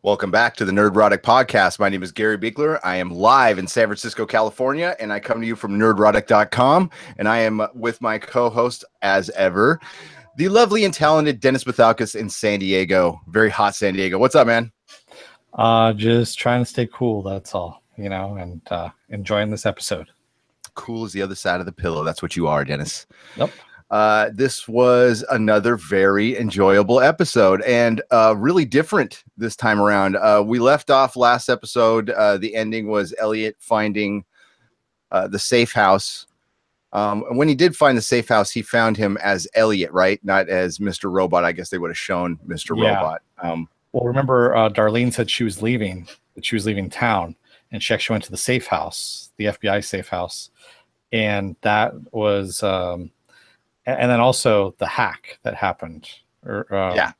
Welcome back to the Nerdrotic Podcast. My name is Gary Buechler. I am live in San Francisco, California, and I come to you from nerdrotic.com. And I am with my co-host, as ever, the lovely and talented Dennis Bithoulkas in San Diego. Very hot San Diego. What's up, man? Just trying to stay cool, that's all, and enjoying this episode. Cool as the other side of the pillow. That's what you are, Dennis. Yep. This was another very enjoyable episode and really different this time around. We left off last episode. The ending was Elliot finding the safe house. And when he did find the safe house, he found him as Elliot, right? Not as Mr. Robot. I guess they would have shown Mr. Robot. Well, remember, Darlene said she was leaving town, and she actually went to the safe house, the FBI safe house. And that was... and then also the hack that happened. That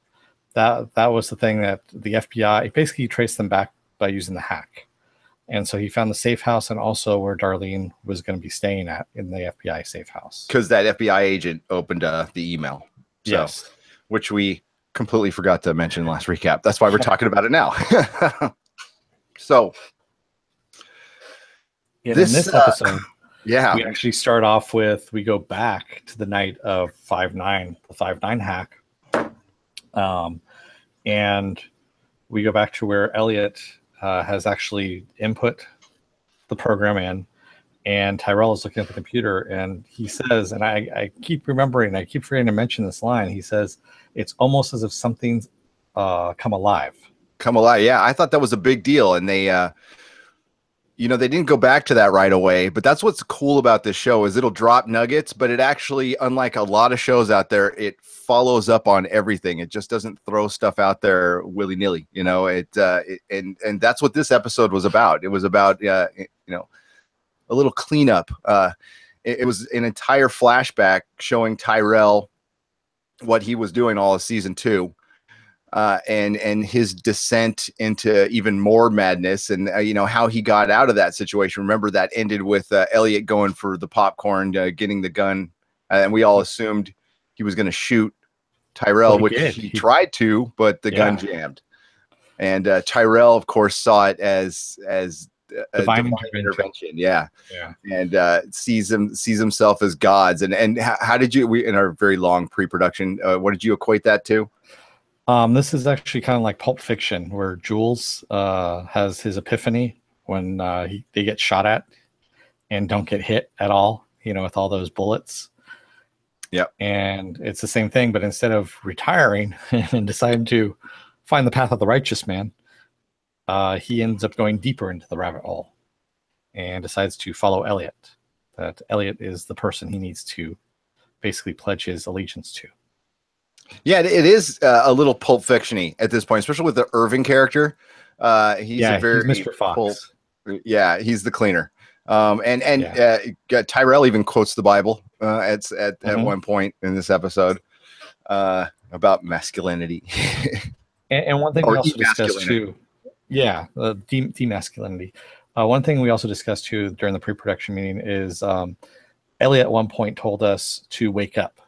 was the thing that the FBI basically traced them back by using the hack. And so he found the safe house and also where Darlene was going to be staying at in the FBI safe house. Because that FBI agent opened the email. So, yes. Which we completely forgot to mention last recap. That's why we're talking about it now. So in this episode... Yeah, we actually start off with, we go back to the night of 5/9, the 5/9 hack. And we go back to where Elliot has actually input the program in, and Tyrell is looking at the computer, and he says, and I keep remembering, I keep forgetting to mention this line. He says, it's almost as if something's come alive. Come alive. Yeah, I thought that was a big deal. And they didn't go back to that right away, but that's what's cool about this show is it'll drop nuggets, but it actually, unlike a lot of shows out there, it follows up on everything. It just doesn't throw stuff out there willy-nilly, and that's what this episode was about. It was about, a little cleanup. It was an entire flashback showing Tyrell what he was doing all of season 2. And his descent into even more madness, and how he got out of that situation. Remember that ended with Elliot going for the popcorn, getting the gun, and we all assumed he was going to shoot Tyrell, which he tried to, but the gun jammed. And Tyrell, of course, saw it as a divine intervention. Yeah. And sees himself as gods. And how did you? We in our very long pre-production, what did you equate that to? This is actually kind of like Pulp Fiction, where Jules has his epiphany when they get shot at and don't get hit at all, with all those bullets. Yeah. And it's the same thing, but instead of retiring and deciding to find the path of the righteous man, he ends up going deeper into the rabbit hole and decides to follow Elliot. That Elliot is the person he needs to basically pledge his allegiance to. Yeah, it is a little Pulp Fiction-y at this point, especially with the Irving character. He's Mr. Fox. He's the cleaner. Tyrell even quotes the Bible at one point in this episode about masculinity. and one thing we also discussed too, demasculinity. One thing we also discussed too during the pre-production meeting is Elliot at one point told us to wake up.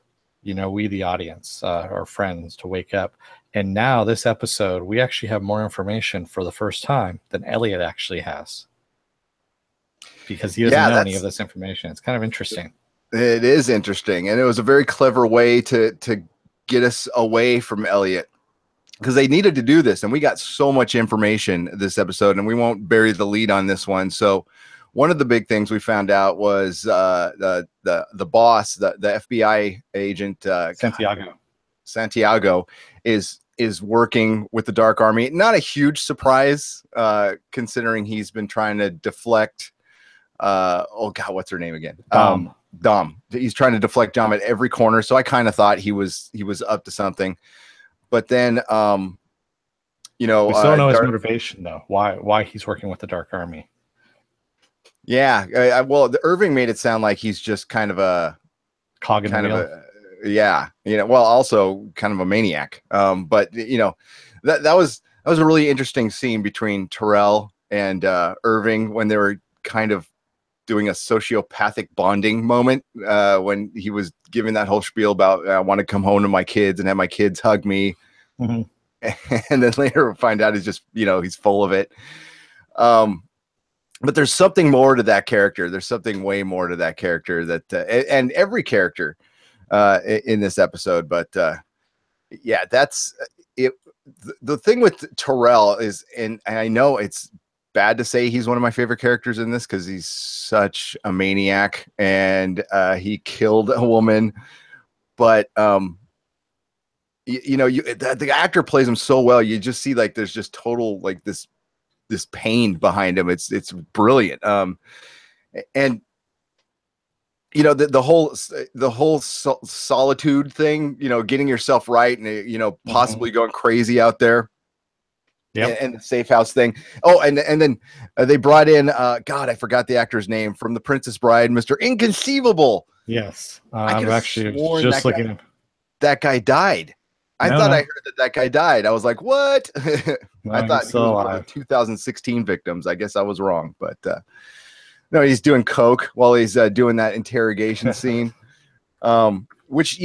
We, the audience, our friends, to wake up. And now this episode, we actually have more information for the first time than Elliot actually has. Because he doesn't know any of this information. It's kind of interesting. It is interesting. And it was a very clever way to get us away from Elliot. Because they needed to do this. And we got so much information this episode. And we won't bury the lead on this one. So one of the big things we found out was the boss, the FBI agent, Santiago is working with the Dark Army. Not a huge surprise, considering he's been trying to deflect. What's her name again? Dom. He's trying to deflect Dom at every corner. So I kind of thought he was up to something. But then, we still don't know his motivation though. Why he's working with the Dark Army. Yeah, the Irving made it sound like he's just kind of a cog in the wheel. Also kind of a maniac. But that was a really interesting scene between Tyrell and Irving when they were kind of doing a sociopathic bonding moment when he was giving that whole spiel about I want to come home to my kids and have my kids hug me. Mm-hmm. and then later we'll find out he's just, he's full of it. But there's something more to that character. There's something way more to that character that, and every character in this episode. But yeah, that's it. The thing with Tyrell is, and I know it's bad to say he's one of my favorite characters in this because he's such a maniac and he killed a woman. But the actor plays him so well. You just see like there's just total like this pain behind him. It's brilliant. And the whole solitude thing, getting yourself right and possibly going crazy out there. Yeah, and the safe house thing. Oh, and then they brought in God, I forgot the actor's name from The Princess Bride, Mr. Inconceivable. Yes, I'm actually just looking at that guy died. I thought I heard that guy died. I was like, what? I thought he was one of the 2016 victims. I guess I was wrong, but no, he's doing coke while he's doing that interrogation scene, which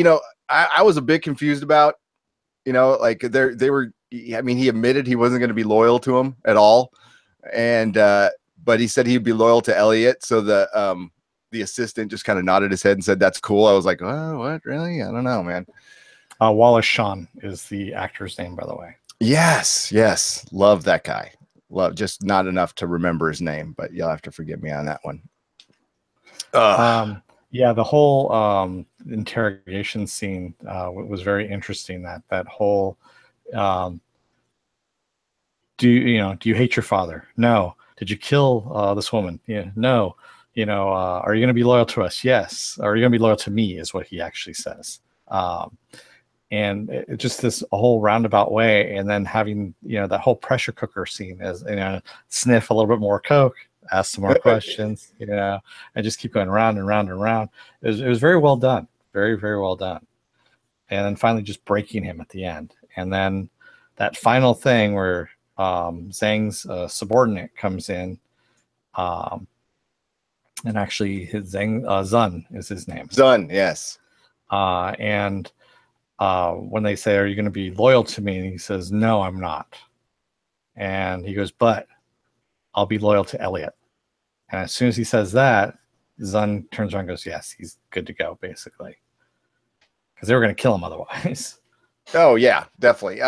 I was a bit confused about. Like they were. I mean, he admitted he wasn't going to be loyal to him at all, and but he said he'd be loyal to Elliot. So the assistant just kind of nodded his head and said, "That's cool." I was like, "Oh, what? Really? I don't know, man." Wallace Shawn is the actor's name, by the way. Yes, love that guy. Love, just not enough to remember his name, but you'll have to forgive me on that one. Yeah, the whole interrogation scene was very interesting. That whole do you hate your father? No. Did you kill this woman? Yeah. No. Are you going to be loyal to us? Yes. Are you going to be loyal to me? Is what he actually says. And just this whole roundabout way, and then having that whole pressure cooker scene as sniff a little bit more coke, ask some more questions, and just keep going round and round and round. It was very well done, very, very well done. And then finally just breaking him at the end, and then that final thing where Zhang's subordinate comes in, and actually his Zun is his name. Zun, yes. And when they say, "Are you going to be loyal to me?" and he says, "No, I'm not." And he goes, "But I'll be loyal to Elliot." And as soon as he says that, Zun turns around and goes, "Yes, he's good to go," basically. Because they were going to kill him otherwise. Oh, yeah, definitely.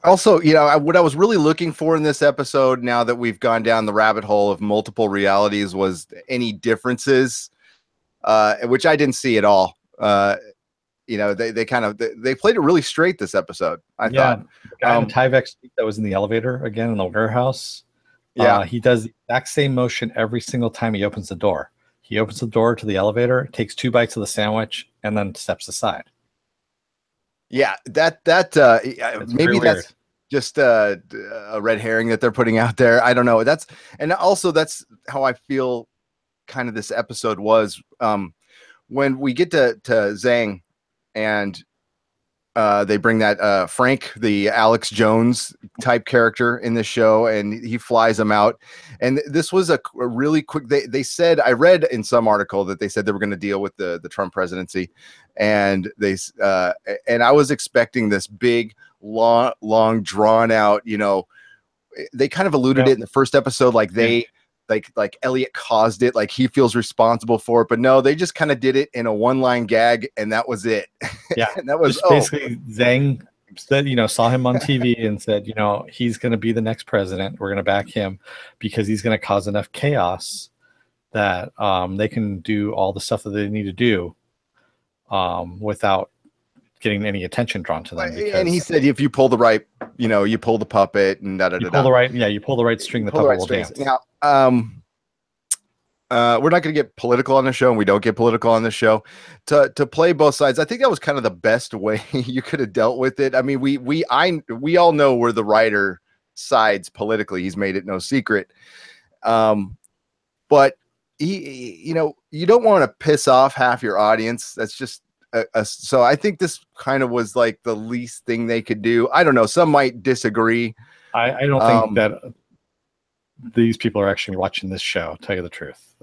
Also, what I was really looking for in this episode, now that we've gone down the rabbit hole of multiple realities, was any differences, which I didn't see at all. They played it really straight this episode. I thought the guy in the Tyvek that was in the elevator again in the warehouse. Yeah, he does the exact same motion every single time he opens the door. He opens the door to the elevator, takes 2 bites of the sandwich, and then steps aside. Yeah, that maybe that's just a red herring that they're putting out there. I don't know. That's how I feel. Kind of this episode was when we get to Zhang, and they bring that Frank, the Alex Jones type character in the show, and he flies him out. And this was a really quick. They said, I read in some article that they said they were going to deal with the Trump presidency, and and I was expecting this big, long drawn out. They kind of alluded it in the first episode, like they. Like Elliot caused it, like he feels responsible for it, but no, they just kind of did it in a one-line gag, and that was it. Yeah, and that was basically Zhang said, saw him on TV and said, he's going to be the next president. We're going to back him because he's going to cause enough chaos that they can do all the stuff that they need to do without getting any attention drawn to them. And he said, if you pull the right, you pull the puppet and you pull the right string, the puppet will dance. Now, we're not going to get political on the show, and we don't get political on the show. To play both sides, I think that was kind of the best way you could have dealt with it. I mean, we all know we're the writer sides politically. He's made it no secret. But you don't want to piss off half your audience. That's just so I think this kind of was like the least thing they could do. I don't know. Some might disagree. I don't think that these people are actually watching this show. Tell you the truth.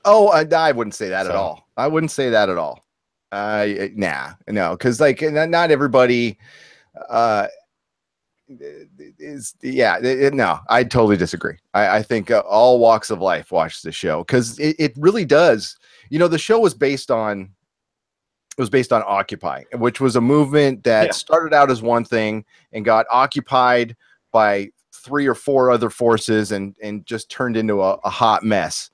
I wouldn't say that at all. I wouldn't say that at all. Nah, no, because like not everybody is no, I totally disagree. I think all walks of life watch the show because it really does. The show was based on Occupy, which was a movement that started out as one thing and got occupied by 3 or 4 other forces and just turned into a hot mess.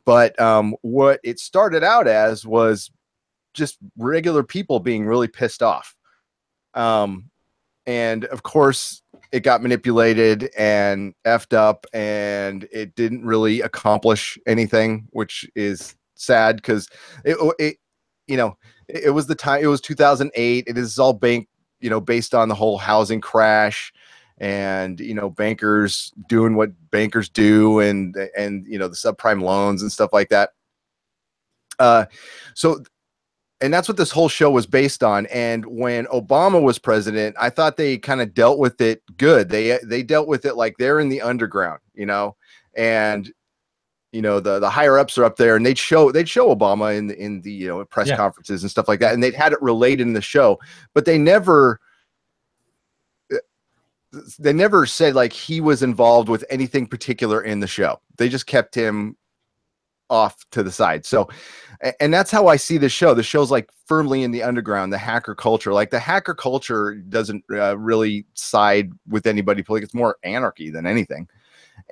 But what it started out as was just regular people being really pissed off. And of course, it got manipulated and effed up, and it didn't really accomplish anything, which is sad because it it was the time. It was 2008. It is all based on the whole housing crash, and bankers doing what bankers do, and the subprime loans and stuff like that. So and that's what this whole show was based on. And when Obama was president, I thought they kind of dealt with it good. They dealt with it like they're in the underground, and the higher ups are up there, and they'd show Obama in the press conferences and stuff like that, and they'd had it related in the show, but they never said like he was involved with anything particular in the show. They just kept him off to the side. So, and that's how I see the show. The show's like firmly in the underground, the hacker culture. Like the hacker culture doesn't really side with anybody politically. It's more anarchy than anything.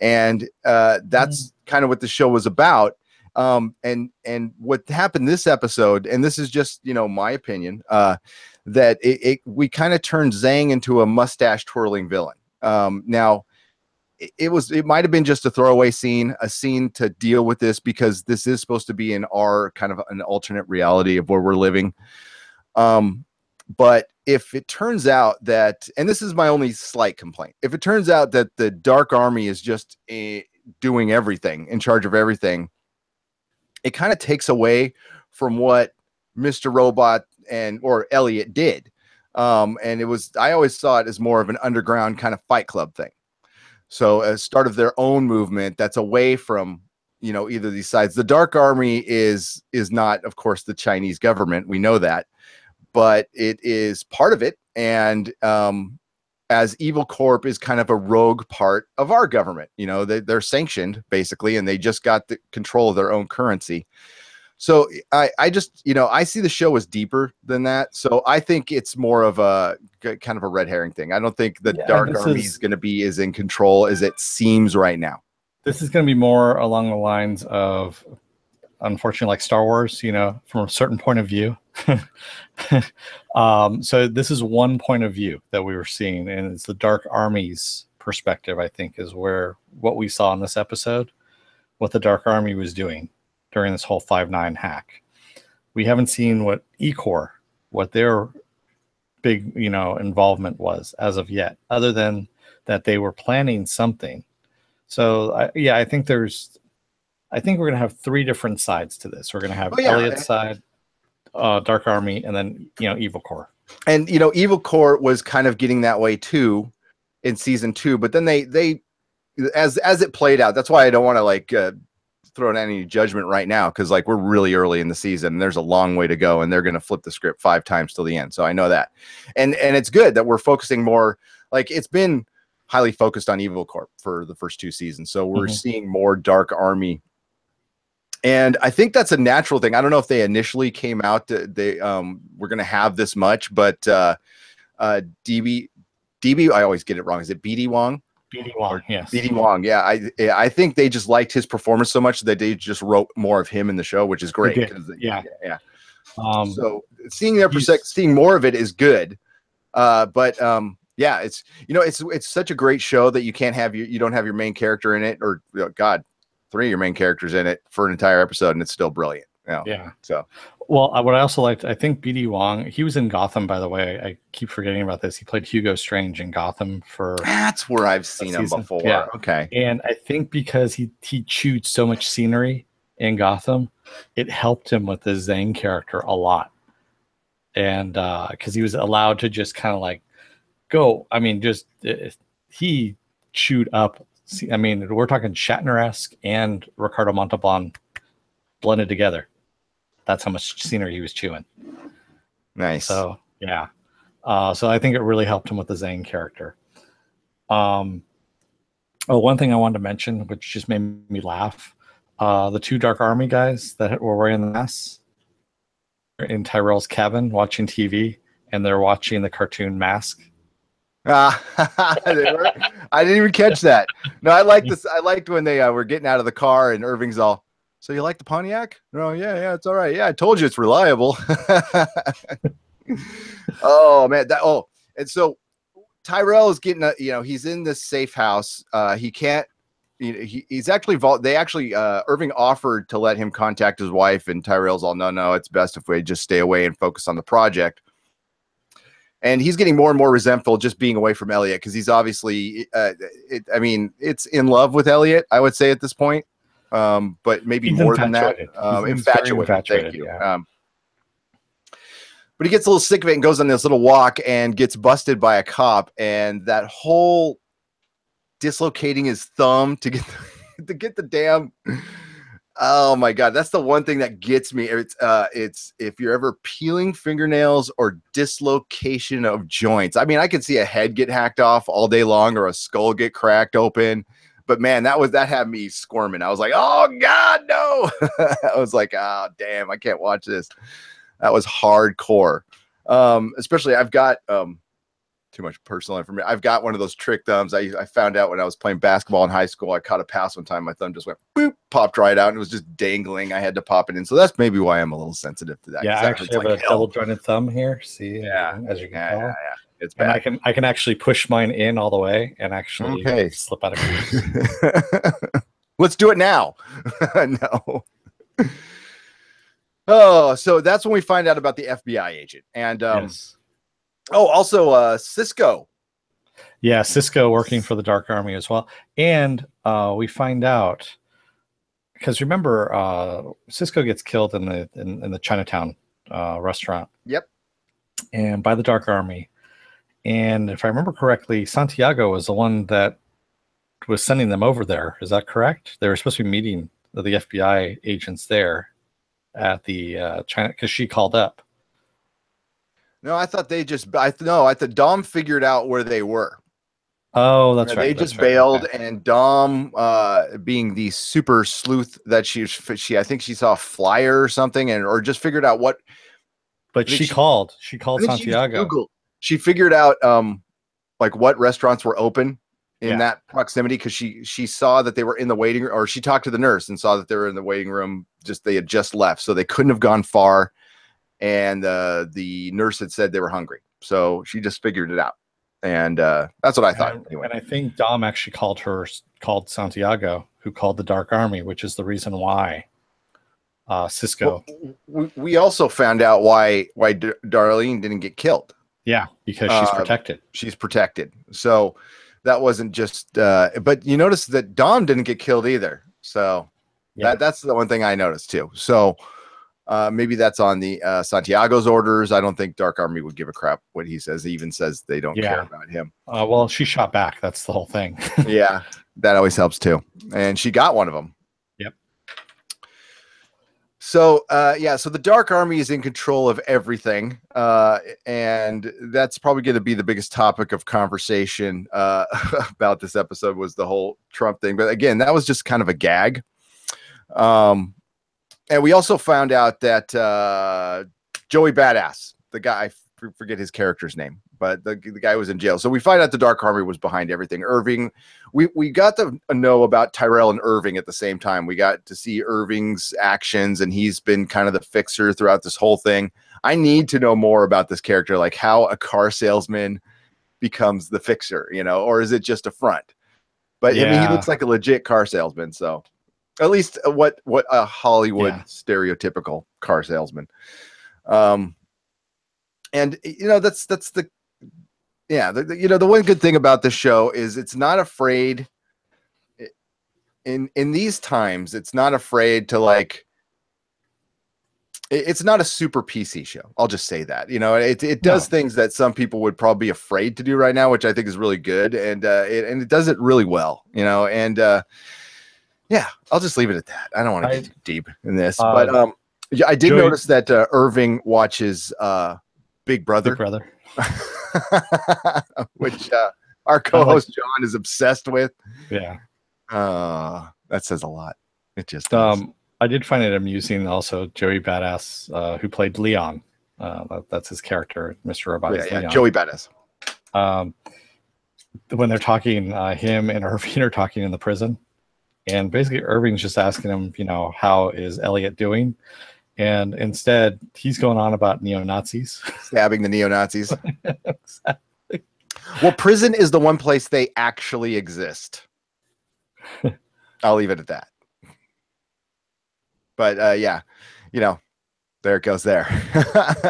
And that's kind of what the show was about. And what happened this episode, and this is just, my opinion, that we kind of turned Zhang into a mustache twirling villain. Now, it might have been just a throwaway scene, a scene to deal with this, because this is supposed to be in our kind of an alternate reality of where we're living. But if it turns out that, and this is my only slight complaint, if it turns out that the Dark Army is just doing everything, in charge of everything, it kind of takes away from what Mr. Robot or Elliot did. And I always saw it as more of an underground kind of Fight Club thing. So as start of their own movement that's away from, either of these sides. The Dark Army is not, of course, the Chinese government. We know that, but it is part of it. And as Evil Corp is kind of a rogue part of our government, they're sanctioned basically, and they just got the control of their own currency. So I just, I see the show as deeper than that. So I think it's more of a kind of a red herring thing. I don't think the Dark Army is going to be as in control as it seems right now. This is going to be more along the lines of, unfortunately, like Star Wars, from a certain point of view. So this is one point of view that we were seeing, and it's the Dark Army's perspective, I think, is what we saw in this episode, what the Dark Army was doing during this whole 5/9 hack. We haven't seen what E-Corps, what their big, involvement was as of yet, other than that they were planning something. So I think we're going to have 3 different sides to this. We're going to have Elliot's side, Dark Army, and then, Evil Corps. And, Evil Corps was kind of getting that way too in season 2, but then they as it played out, that's why I don't want to throw in any judgment right now, because we're really early in the season and there's a long way to go, and they're going to flip the script 5 times till the end. So I know that, and it's good that we're focusing more. It's been highly focused on Evil Corp for the first 2 seasons, so we're seeing more Dark Army, and I think that's a natural thing. I don't know if they initially came out we're going to have this much, but DB, I always get it wrong. Is it BD Wong? BD Wong, yes. BD Wong, yeah. I think they just liked his performance so much that they just wrote more of him in the show, which is great. Yeah. So seeing seeing more of it is good. But it's it's such a great show that you can't have you don't have your main character in it, or God, 3 of your main characters in it for an entire episode, and it's still brilliant. Yeah. So, well, what I also liked, I think BD Wong, he was in Gotham, by the way. I keep forgetting about this. He played Hugo Strange in Gotham for. That's where I've seen him before. Yeah. Okay. And I think because he chewed so much scenery in Gotham, it helped him with the Zhang character a lot. And because he was allowed to just kind of go. I mean, he chewed up. I mean, we're talking Shatner-esque and Ricardo Montalban blended together. That's how much scenery he was chewing. Nice. So yeah. So I think it really helped him with the Zane character. Oh, one thing I wanted to mention, which just made me laugh, the two Dark Army guys that were wearing the masks in Tyrell's cabin watching TV, and they're watching the cartoon Mask. They were, I didn't even catch that. No, I like this. I liked when they were getting out of the car and Irving's all, so you like the Pontiac? No, yeah, it's all right. Yeah, I told you it's reliable. Oh man, and so Tyrell is getting he's in this safe house. He can't. He's actually they actually Irving offered to let him contact his wife, and Tyrell's all, no, it's best if we just stay away and focus on the project. And he's getting more and more resentful just being away from Elliot because he's obviously, it's in love with Elliot, I would say at this point, but maybe He's more than that. Infatuated. Thank you. Yeah. But he gets a little sick of it and goes on this little walk and gets busted by a cop. And that whole dislocating his thumb to get the damn. Oh my God, that's the one thing that gets me. It's if you're ever peeling fingernails or dislocation of joints. I mean, I could see a head get hacked off all day long or a skull get cracked open. But man, that had me squirming. I was like, oh God, no. I was like, oh damn, I can't watch this. That was hardcore. Especially I've got too much personal information. I've got one of those trick thumbs. I found out when I was playing basketball in high school. I caught a pass one time. My thumb just went boop, popped right out, and it was just dangling. I had to pop it in. So that's maybe why I'm a little sensitive to that. Yeah, I actually have a double jointed thumb here. See, yeah, as you can tell. Yeah. It's bad. And I can actually push mine in all the way and actually slip out of it. Let's do it now. No. Oh, so that's when we find out about the FBI agent. And yes. Oh, also Cisco. Yeah, Cisco working for the Dark Army as well. And we find out because remember, Cisco gets killed in the Chinatown restaurant. Yep. And by the Dark Army. And if I remember correctly, Santiago was the one that was sending them over there. Is that correct? They were supposed to be meeting the FBI agents there at the China because she called up. No, I thought I thought Dom figured out where they were. Oh, that's right. They just bailed, okay. And Dom, being the super sleuth that she I think she saw a flyer or something, or just figured out what. But she called Santiago. She figured out like what restaurants were open in that proximity because she saw that they were in the waiting room, or she talked to the nurse and saw that they were in the waiting room. They had just left, so they couldn't have gone far. And the nurse had said they were hungry, so she just figured it out. And that's what I thought. Anyway. And I think Dom actually called Santiago, who called the Dark Army, which is the reason why Cisco. Well, we also found out why Darlene didn't get killed. Yeah, because she's protected. She's protected. So that wasn't just. But you notice that Dom didn't get killed either. So that's the one thing I noticed too. So. Maybe that's on the Santiago's orders. I don't think Dark Army would give a crap what he says. He even says they don't care about him. Well, she shot back. That's the whole thing. Yeah, that always helps too. And she got one of them. Yep. So, so the Dark Army is in control of everything. And that's probably going to be the biggest topic of conversation about this episode was the whole Trump thing. But again, that was just kind of a gag. And we also found out that Joey Badass, the guy, I forget his character's name, but the guy was in jail. So we find out the Dark Army was behind everything. Irving, we got to know about Tyrell and Irving at the same time. We got to see Irving's actions, and he's been kind of the fixer throughout this whole thing. I need to know more about this character, like how a car salesman becomes the fixer, or is it just a front? But I mean, he looks like a legit car salesman, so. At least what a Hollywood stereotypical car salesman. And that's the one good thing about this show is it's not afraid in these times. It's not afraid to it's not a super PC show. I'll just say that, it does things that some people would probably be afraid to do right now, which I think is really good. And it does it really well, yeah, I'll just leave it at that. I don't want to get too deep in this, but I did notice that Irving watches Big Brother. Big Brother. Which our co-host John is obsessed with. Yeah. That says a lot. It just does. I did find it amusing also, Joey Badass, who played Leon. That's his character, Mr. Robot. Yeah, Leon. Joey Badass. When they're talking, him and Irving are talking in the prison, and basically Irving's just asking him, how is Elliot doing? And instead, he's going on about neo-Nazis. Stabbing the neo-Nazis. Exactly. Well, prison is the one place they actually exist. I'll leave it at that. But yeah, there it goes there.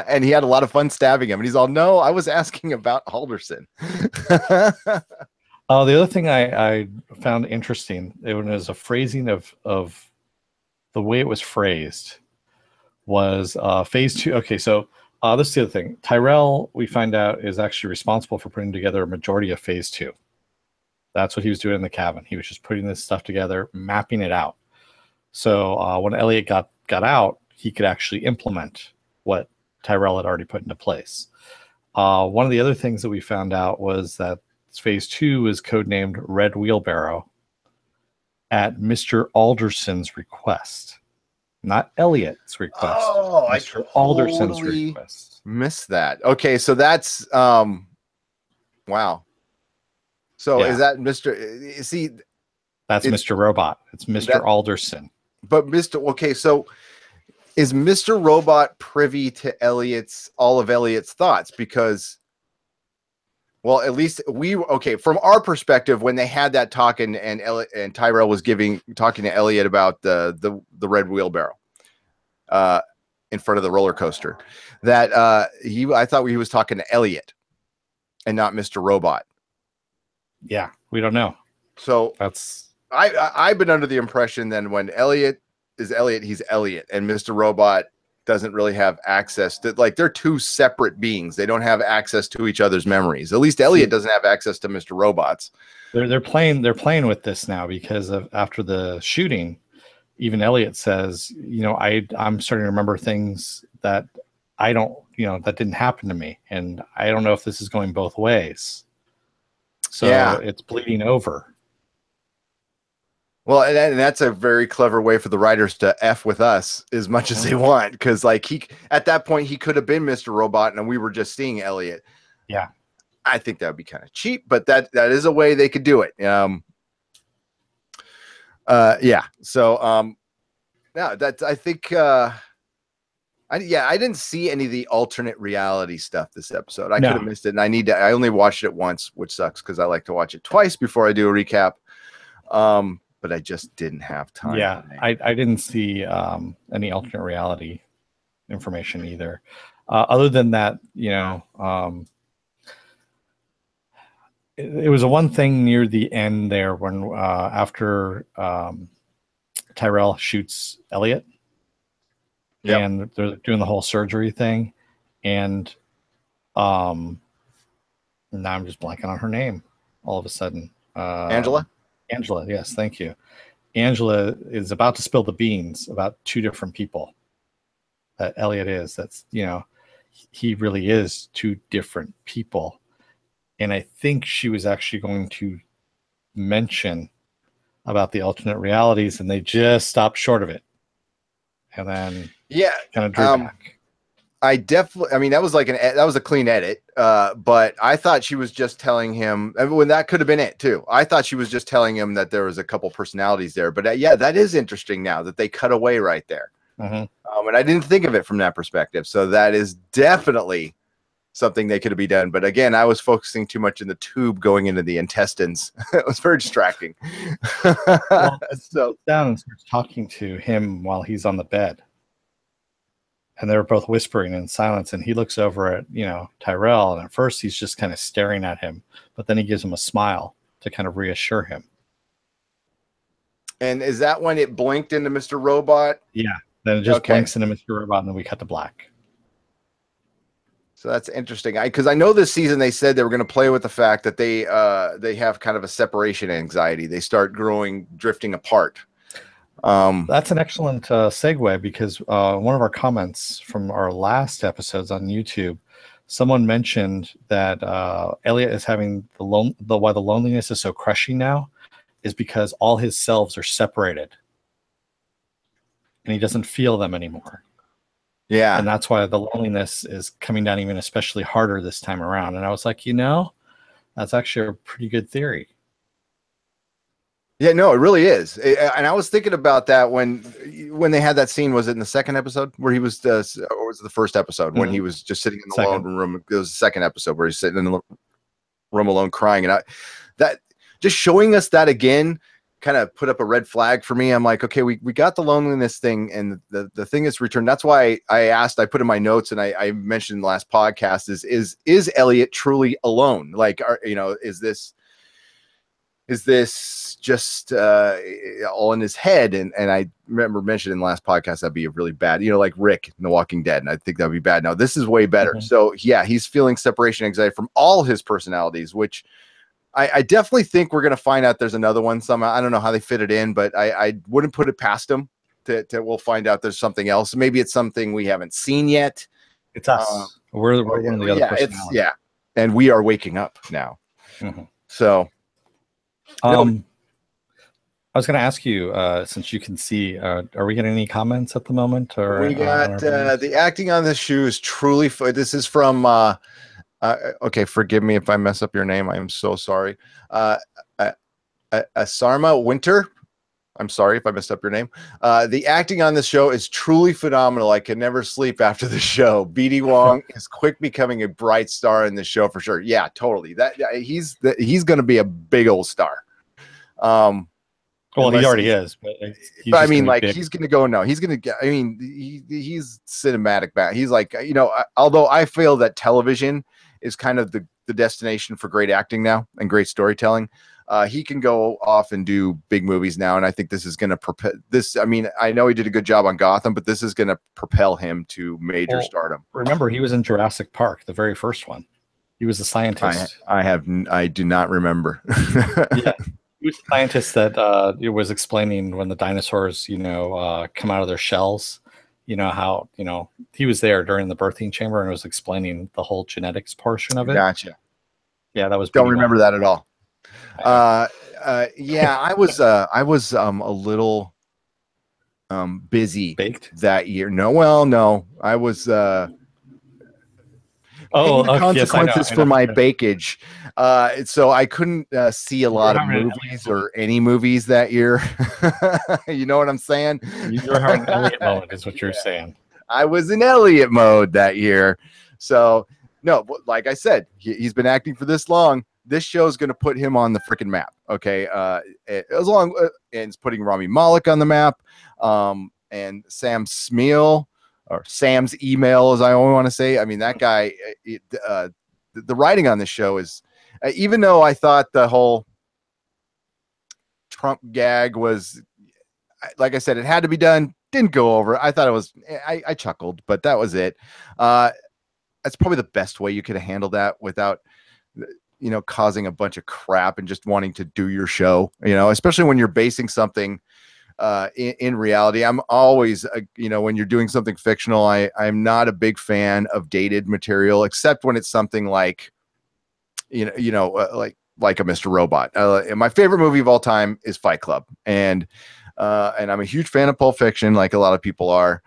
And he had a lot of fun stabbing him. And he's all, no, I was asking about Alderson. The other thing I found interesting, it was a phrasing of the way it was phrased was phase 2. Okay, so this is the other thing. Tyrell, we find out, is actually responsible for putting together a majority of phase 2. That's what he was doing in the cabin. He was just putting this stuff together, mapping it out. So when Elliot got out, he could actually implement what Tyrell had already put into place. One of the other things that we found out was that phase 2 is codenamed Red Wheelbarrow at Mr. Alderson's request, not Elliot's request. Oh, Mr. Alderson's request. Missed that. Okay, so that's wow. So Yeah. is that Mr. See? That's Mr. Robot. It's Mr. Alderson. But okay, so is Mr. Robot privy to all of Elliot's thoughts? Because, well, at least from our perspective, when they had that talk and Tyrell was talking to Elliot about the red wheelbarrow in front of the roller coaster, that I thought he was talking to Elliot and not Mr. Robot. Yeah, we don't know. So that's I've been under the impression then when Elliot is Elliot, he's Elliot, and Mr. Robot doesn't really have access to, like, they're two separate beings. They don't have access to each other's memories. At least Elliot doesn't have access to Mr. Robot's. They're playing with this now because after the shooting, even Elliot says, I'm starting to remember things that I don't, that didn't happen to me, and I don't know if this is going both ways. So yeah, it's bleeding over. Well, and that's a very clever way for the writers to F with us as much as they want. Because, like, at that point, he could have been Mr. Robot and we were just seeing Elliot. Yeah. I think that would be kind of cheap, but that is a way they could do it. Yeah. So, no, that's, I think, I didn't see any of the alternate reality stuff this episode. I could have missed it. And I only watched it once, which sucks because I like to watch it twice before I do a recap. But I just didn't have time. Yeah, I didn't see any alternate reality information either. Other than that, it was a one thing near the end there when after Tyrell shoots Elliot, and they're doing the whole surgery thing, and now I'm just blanking on her name all of a sudden. Angela, yes, thank you. Angela is about to spill the beans about two different people that Elliot is. That's, he really is two different people. And I think she was actually going to mention about the alternate realities, and they just stopped short of it. And then kind of drew back. That was that was a clean edit. But I thought she was just telling him, when that could have been it too. I thought she was just telling him that there was a couple personalities there. But that is interesting now that they cut away right there. Mm-hmm. And I didn't think of it from that perspective. So that is definitely something they could have done. But again, I was focusing too much in the tube going into the intestines. It was very distracting. Well, so down and starts talking to him while he's on the bed. And they're both whispering in silence, and he looks over at, Tyrell, and at first he's just kind of staring at him, but then he gives him a smile to kind of reassure him. And is that when it blinked into Mr. Robot? Yeah, then it just blinks into Mr. Robot, and then we cut to black. So that's interesting. Because I know this season they said they were going to play with the fact that they have kind of a separation anxiety. They start drifting apart. That's an excellent segue, because one of our comments from our last episodes on YouTube someone mentioned that Elliot is having why the loneliness is so crushing now is because all his selves are separated and he doesn't feel them anymore. Yeah. And that's why the loneliness is coming down even especially harder this time around. And I was like, that's actually a pretty good theory. Yeah, no, it really is. And I was thinking about that when they had that scene. Was it in the second episode where he was, or was it the first episode when he was just sitting in the lone room? It was the second episode where he's sitting in the room alone crying. And that just showing us that again kind of put up a red flag for me. I'm like, okay, we got the loneliness thing, and the thing is returned. That's why I put in my notes, and I mentioned in the last podcast is Elliot truly alone? Like, is this just all in his head? And I remember mentioning in the last podcast that'd be a really bad, like Rick in The Walking Dead, and I think that'd be bad. Now this is way better. So yeah, he's feeling separation anxiety from all his personalities, which I definitely think we're gonna find out there's another one somehow. I don't know how they fit it in, but I wouldn't put it past them to we'll find out there's something else. Maybe it's something we haven't seen yet. It's us. We're one of the other personalities. And we are waking up now. So I was going to ask you, since you can see, are we getting any comments at the moment? Or we got the acting on this shoe is truly. This is from. Okay, forgive me if I mess up your name. I am so sorry. Asarma Winter. I'm sorry if I messed up your name. The acting on this show is truly phenomenal. I can never sleep after the show. BD Wong is quick becoming a bright star in the show for sure. Yeah, totally. He's going to be a big old star. Well, he already is, but I mean, like, he's going to go. No, he's going to get. I mean, he's cinematic back. He's like, although I feel that television is kind of the destination for great acting now and great storytelling. He can go off and do big movies now, and I think this is going to propel this. I mean, I know he did a good job on Gotham, but this is going to propel him to major stardom. Remember, he was in Jurassic Park, the very first one. He was a scientist. I do not remember. Yeah, he was a scientist that it was explaining when the dinosaurs, come out of their shells. How he was there during the birthing chamber and was explaining the whole genetics portion of it. Gotcha. Yeah, that was. Don't remember that at all. Yeah, I was a little busy baked that year. No, I was the consequences for my bakage. So I couldn't see a lot of movies or any movies that year. You know what I'm saying? You were having an Elliot moment, is what you're saying. I was in Elliot mode that year. So no, like I said, he's been acting for this long. This show is going to put him on the freaking map. Okay. As long and it's putting Rami Malek on the map. And Sam Smeel, or Sam's email, as I only want to say. I mean, that guy, the writing on this show is, even though I thought the whole Trump gag was, like I said, it had to be done, didn't go over. I thought it was, I chuckled, but that was it. That's probably the best way you could have handled that without, causing a bunch of crap and just wanting to do your show, especially when you're basing something in reality. I'm always, when you're doing something fictional, I'm not a big fan of dated material, except when it's something like, like a Mr. Robot. My favorite movie of all time is Fight Club. And I'm a huge fan of Pulp Fiction, like a lot of people are,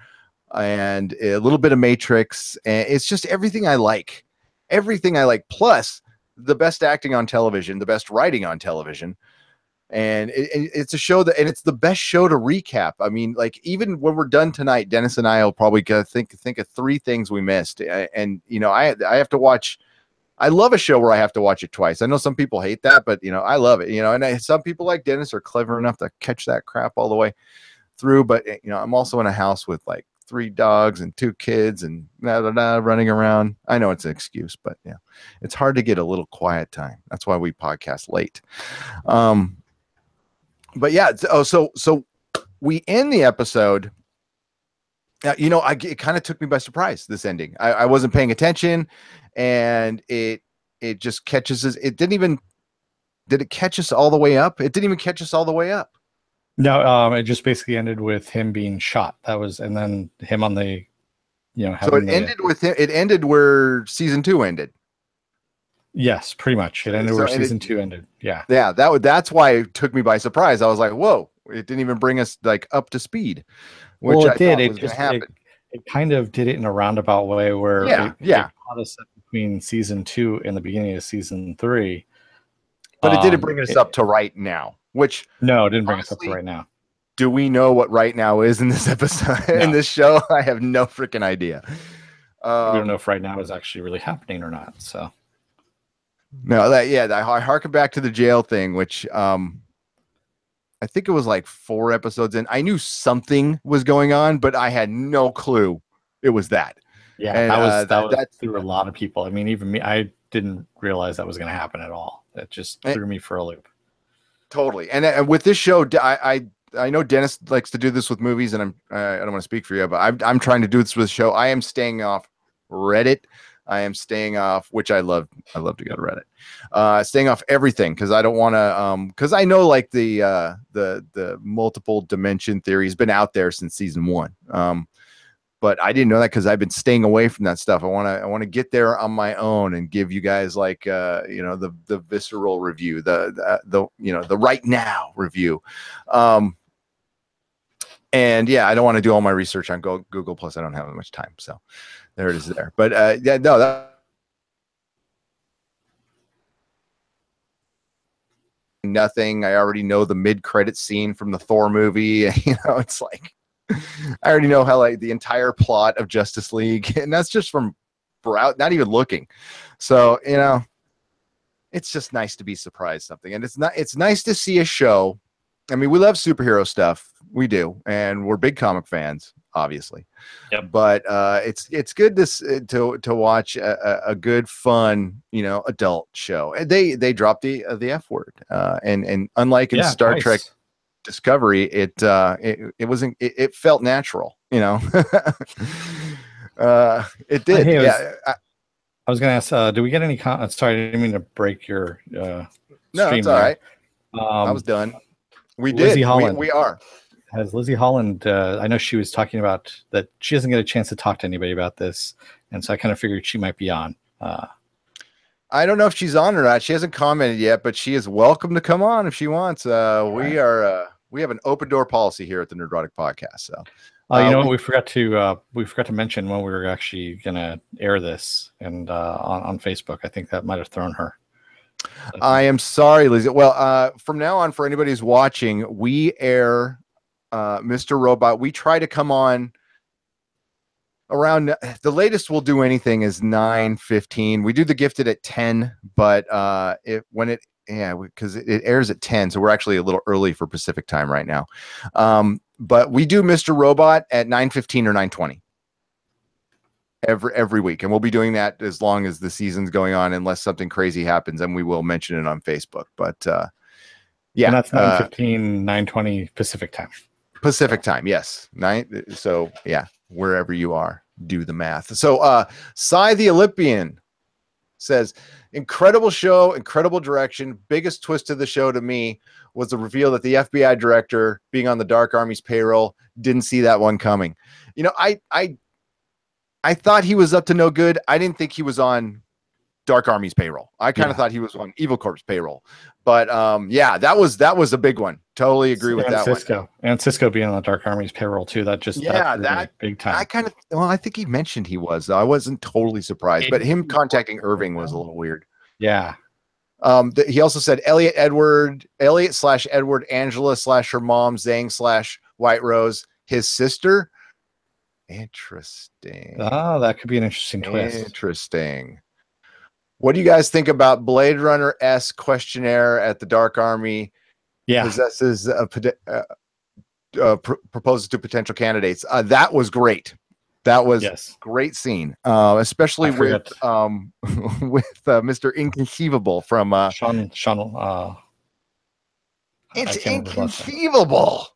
and a little bit of Matrix. And it's just everything I like, plus the best acting on television, the best writing on television. And it's a show and it's the best show to recap. I mean, like, even when we're done tonight, Dennis and I will probably think of 3 things we missed. And, I have to watch. I love a show where I have to watch it twice. I know some people hate that, but I love it, and some people like Dennis are clever enough to catch that crap all the way through. But, I'm also in a house with like 3 dogs and 2 kids and running around. I know it's an excuse, but yeah, it's hard to get a little quiet time. That's why we podcast late. But yeah, so we end the episode. It kind of took me by surprise, this ending. I wasn't paying attention, and it just catches us. Did it catch us all the way up? It didn't even catch us all the way up. No, it just basically ended with him being shot. And then him on the you know, So having it ended with him. It ended where season 2 ended. Yes, pretty much. It ended where season 2 ended. Yeah. Yeah, that's why it took me by surprise. I was like, whoa, it didn't even bring us like up to speed, which Well, it I did. thought It was going just to happen. it kind of did it in a roundabout way where Yeah, it caught us up between season 2 and the beginning of season 3. But it didn't bring us up to right now, which no, it didn't bring us up to honestly, right now. do we know what right now is in this episode, in this show? I have no freaking idea. We don't know if right now is actually really happening or not. So no, I harken back to the jail thing, which I think it was like 4 episodes in. I knew something was going on, but I had no clue it was that. Yeah, And that threw a lot of people. I mean, even me, I didn't realize that was going to happen at all. It just threw me for a loop. Totally. And with this show, I know Dennis likes to do this with movies, and I don't want to speak for you, but I'm trying to do this with the show. I am staying off Reddit. I am staying off, which I love. I love to go to Reddit. Staying off everything because I don't want to. Because I know like the multiple dimension theory has been out there since season 1. But I didn't know that because I've been staying away from that stuff. I want to get there on my own and give you guys like the visceral review, the right now review. And yeah, I don't want to do all my research on Google Plus. I don't have much time, so there it is there. But yeah, no, nothing. I already know the mid-credit scene from the Thor movie. It's like I already know how like the entire plot of Justice League, and that's just from out, not even looking. So it's just nice to be surprised something, and it's nice to see a show. I mean, we love superhero stuff, we do, and we're big comic fans, obviously. Yep. But it's good to watch a good, fun, adult show. And they dropped the F word, and unlike in Star Trek Discovery, it wasn't. It felt natural, it did. Hey, yeah. I was going to ask, do we get any comments? Sorry, I didn't mean to break your no, stream it's all there. right. I was done. We Lizzie did. Holland. We are. Has Lizzie Holland, I know she was talking about that she doesn't get a chance to talk to anybody about this. And so I kind of figured she might be on. I don't know if she's on or not. She hasn't commented yet, but she is welcome to come on if she wants. We have an open door policy here at the Nerdrotic Podcast. So, you know what we forgot to mention when we were actually going to air this and on Facebook. I think that might have thrown her. I am sorry, Lizzie. Well, from now on, for anybody who's watching, we air Mr. Robot. We try to come on around the latest we'll do anything is 9:15. We do the Gifted at 10, but because it airs at 10, so we're actually a little early for Pacific time right now. But we do Mr. Robot at 9:15 or 9:20 every week, and we'll be doing that as long as the season's going on, unless something crazy happens, and we will mention it on Facebook. But yeah, and that's 9:15, 9:20 Pacific time. Pacific time, yes. So yeah, wherever you are, do the math. So Cy the Olympian says, incredible show, incredible direction. Biggest twist of the show to me was the reveal that the FBI director being on the Dark Army's payroll. Didn't see that one coming. I thought he was up to no good. I didn't think he was on Dark Army's payroll. I kind of thought he was on Evil Corp's payroll. But yeah, that was a big one. Totally agree with that Cisco. one. And Cisco being on the Dark Army's payroll too. That big time. I think he mentioned he was. I wasn't totally surprised, but him contacting Irving was a little weird. Yeah. He also said Elliot / Edward, Angela / her mom, Zhang / White Rose, his sister. Interesting. Oh, that could be an interesting twist. Interesting. What do you guys think about Blade Runner-S questionnaire at the Dark Army? Yeah. Possesses proposes to potential candidates. That was great. That was great scene, especially with Mr. Inconceivable from Sean. It's inconceivable.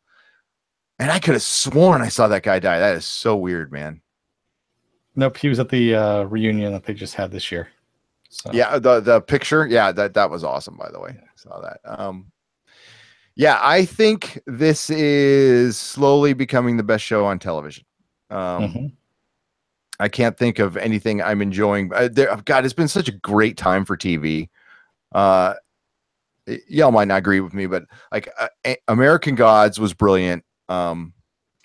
And I could have sworn I saw that guy die. That is so weird, man. Nope, he was at the reunion that they just had this year. So. Yeah, the picture. Yeah, that was awesome, by the way. I saw that. Yeah, I think this is slowly becoming the best show on television. I can't think of anything I'm enjoying. God, it's been such a great time for TV. Y'all might not agree with me, but like American Gods was brilliant.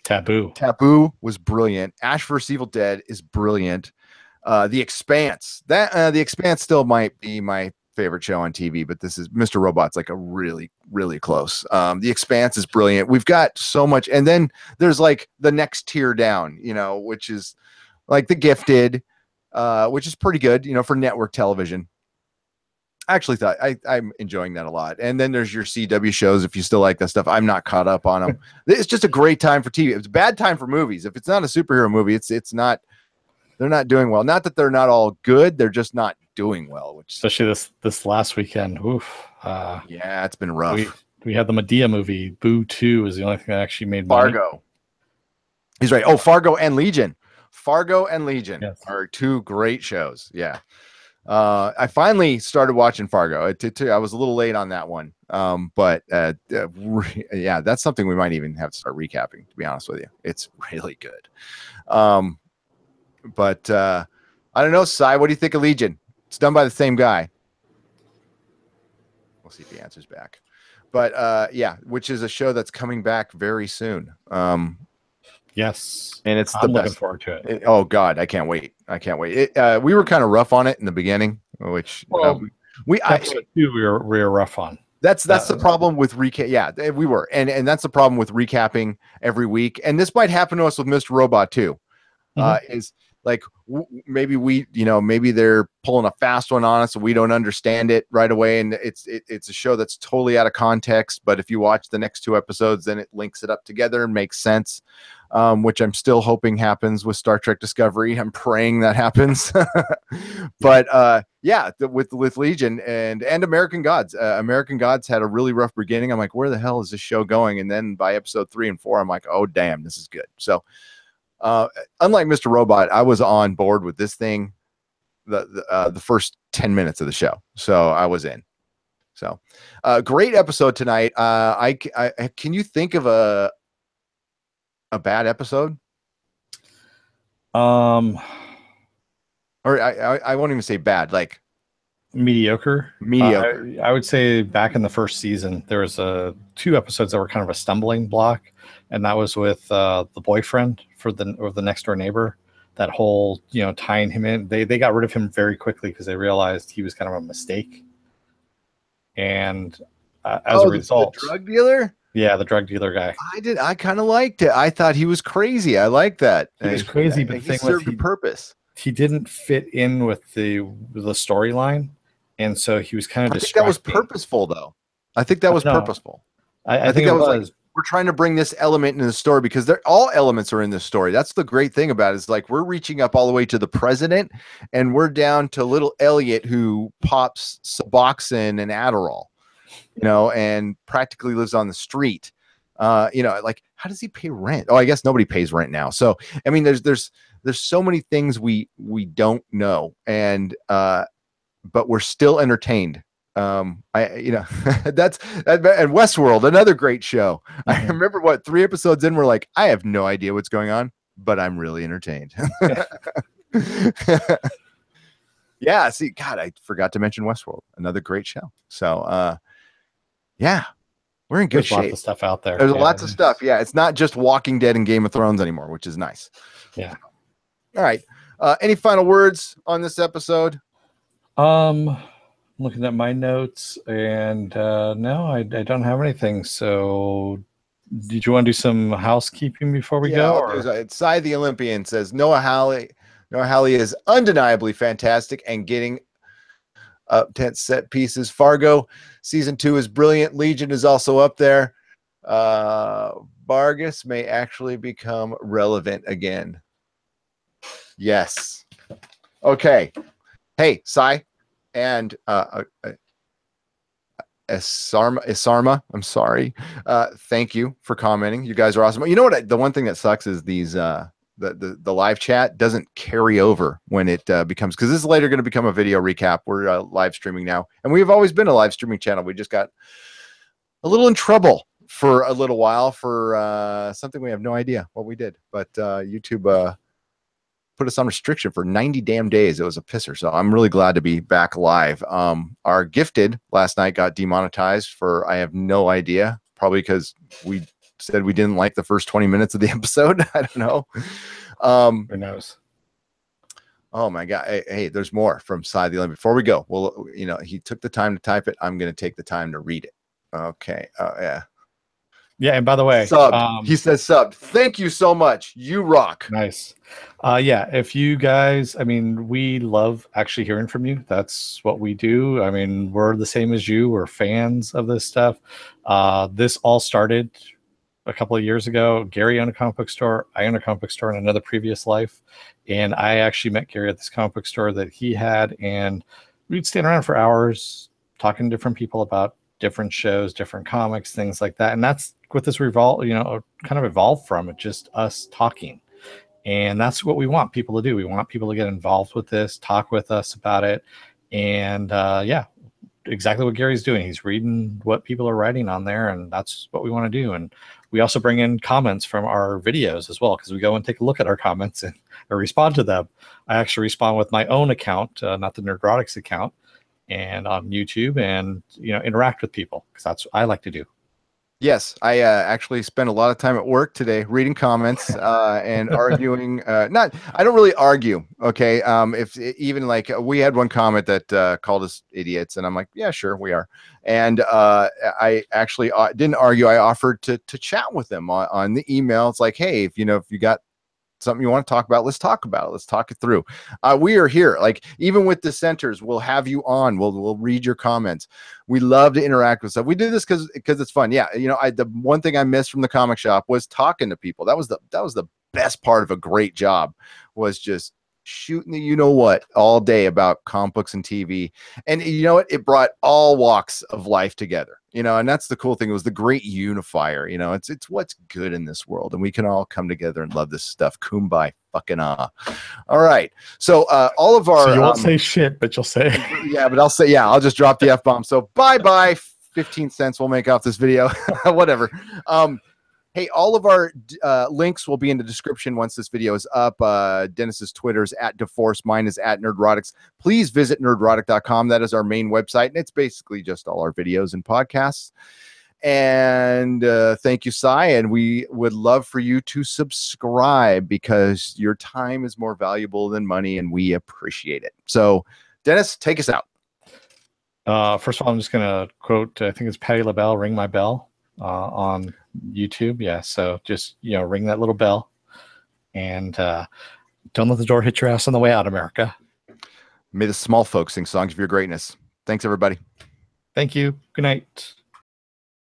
Taboo was brilliant. Ash vs. Evil Dead is brilliant. The Expanse, The Expanse still might be my favorite show on TV, but this is Mr. Robot's like a really, really close. The Expanse is brilliant. We've got so much, and then there's like the next tier down, which is like The Gifted, which is pretty good, for network television. I actually thought I'm enjoying that a lot. And then there's your CW shows. If you still like that stuff, I'm not caught up on them. It's just a great time for TV. It's a bad time for movies. If it's not a superhero movie, it's not. They're not doing well. Not that they're not all good. They're just not doing well. Which especially this last weekend. Oof. Yeah, it's been rough. We had the Medea movie. Boo 2 is the only thing that actually made Fargo. money. He's right. Oh, Fargo and Legion. Fargo and Legion Yes. are two great shows. Yeah. I finally started watching Fargo. I was a little late on that one. But yeah, that's something we might even have to start recapping, to be honest with you. It's really good. But I don't know, Cy, what do you think of Legion? It's done by the same guy. We'll see if he answers back. But yeah, which is a show that's coming back very soon. Yes, and I'm looking forward to it. Oh God, I can't wait. We were kind of rough on it in the beginning, which we were rough on. That's the problem with recap. Yeah, we were, and that's the problem with recapping every week. And this might happen to us with Mr. Robot too. Is like maybe maybe they're pulling a fast one on us, so we don't understand it right away, and it's a show that's totally out of context. But if you watch the next 2 episodes, then it links it up together and makes sense. Which I'm still hoping happens with Star Trek Discovery. I'm praying that happens. But yeah, with Legion and American Gods. American Gods had a really rough beginning. I'm like, where the hell is this show going? And then by episode 3 and 4, I'm like, oh damn, this is good. So unlike Mr. Robot, I was on board with this thing the first 10 minutes of the show. So I was in. So great episode tonight. I can you think of a bad episode? Or I won't even say bad, like mediocre. I would say back in the first season, there was 2 episodes that were kind of a stumbling block, and that was with the boyfriend or the next door neighbor. That whole tying him in, they got rid of him very quickly because they realized he was kind of a mistake. And as a result, the drug dealer. Yeah, the drug dealer guy. I kind of liked it. I thought he was crazy. I like that. He was crazy, but he served a purpose. He didn't fit in with the storyline, and so he was kind of distracting. That was purposeful, though. I think that was purposeful. I think it was. Like, we're trying to bring this element in the story because all elements are in this story. That's the great thing about it. Is like we're reaching up all the way to the president, and we're down to little Elliot who pops Suboxone and Adderall. And practically lives on the street. Like how does he pay rent? Oh, I guess nobody pays rent now. So, I mean, there's so many things we don't know, and but we're still entertained. That's and Westworld, another great show. Mm-hmm. I remember 3 episodes in, we're like, I have no idea what's going on, but I'm really entertained. Yeah. See, God, I forgot to mention Westworld, another great show. So, yeah, we're in good shape. Lots of stuff out there. There's lots of stuff. Yeah, it's not just Walking Dead and Game of Thrones anymore, which is nice. Yeah. All right. Any final words on this episode? Looking at my notes, and no, I don't have anything. So, did you want to do some housekeeping before we go? Cy the Olympian says Noah Hawley is undeniably fantastic and getting tense set pieces. Fargo season 2 is brilliant. Legion is also up there. Vargas may actually become relevant again. Yes. Okay. Hey, Cy and Isarma, I'm sorry. Thank you for commenting. You guys are awesome. You know what? The one thing that sucks is these the live chat doesn't carry over when it becomes, because this is later going to become a video recap. We're live streaming now, and we've always been a live streaming channel. We just got a little in trouble for a little while for something we have no idea what we did, but YouTube put us on restriction for 90 damn days. It was a pisser. So I'm really glad to be back live. Our gifted last night got demonetized for, I have no idea, probably because we said we didn't like the first 20 minutes of the episode. I don't know. Who knows? Oh my God. Hey, there's more from Side of the Limit. Before we go, well, he took the time to type it. I'm going to take the time to read it. Okay. Yeah. Yeah, and by the way, subbed. He says subbed. Thank you so much. You rock. Nice. Yeah, if you guys, I mean, we love actually hearing from you. That's what we do. I mean, we're the same as you. We're fans of this stuff. This all started a couple of years ago. Gary owned a comic book store. I owned a comic book store in another previous life. And I actually met Gary at this comic book store that he had. And we'd stand around for hours talking to different people about different shows, different comics, things like that. And that's what this kind of evolved from, it just us talking. And that's what we want people to do. We want people to get involved with this, talk with us about it. And yeah, exactly what Gary's doing. He's reading what people are writing on there, and that's what we want to do. And we also bring in comments from our videos as well, because we go and take a look at our comments and respond to them. I actually respond with my own account, not the Nerdrotics account, and on YouTube, and interact with people, because that's what I like to do. Yes, I actually spent a lot of time at work today reading comments and arguing. I don't really argue. Okay. If even like we had one comment that called us idiots, and I'm like, yeah, sure, we are. And I actually didn't argue. I offered to chat with them on the email. It's like, hey, if you got something you want to talk about, let's talk about it. Let's talk it through. We are here. Like, even with dissenters, we'll have you on. We'll read your comments. We love to interact with stuff. We do this because it's fun. Yeah. The one thing I missed from the comic shop was talking to people. That was the best part of a great job, was just shooting the all day about comic books and TV. And it brought all walks of life together, and that's the cool thing. It was the great unifier. It's what's good in this world, and we can all come together and love this stuff. Kumbaya fucking ah. All right. So all of our, so you won't say shit, but you'll say yeah, but I'll just drop the F-bomb. So bye 15 cents we'll make off this video. Whatever. Hey, all of our links will be in the description once this video is up. Dennis's Twitter is @DeForce. Mine is @Nerdrotics. Please visit nerdrotic.com. That is our main website, and it's basically just all our videos and podcasts. And thank you, Cy. And we would love for you to subscribe, because your time is more valuable than money, and we appreciate it. So, Dennis, take us out. First of all, I'm just going to quote, I think it's Patti LaBelle, "Ring My Bell," on YouTube. Yeah, so just ring that little bell, and don't let the door hit your ass on the way out, America. May the small folks sing songs of your greatness. Thanks, everybody. Thank you. Good night.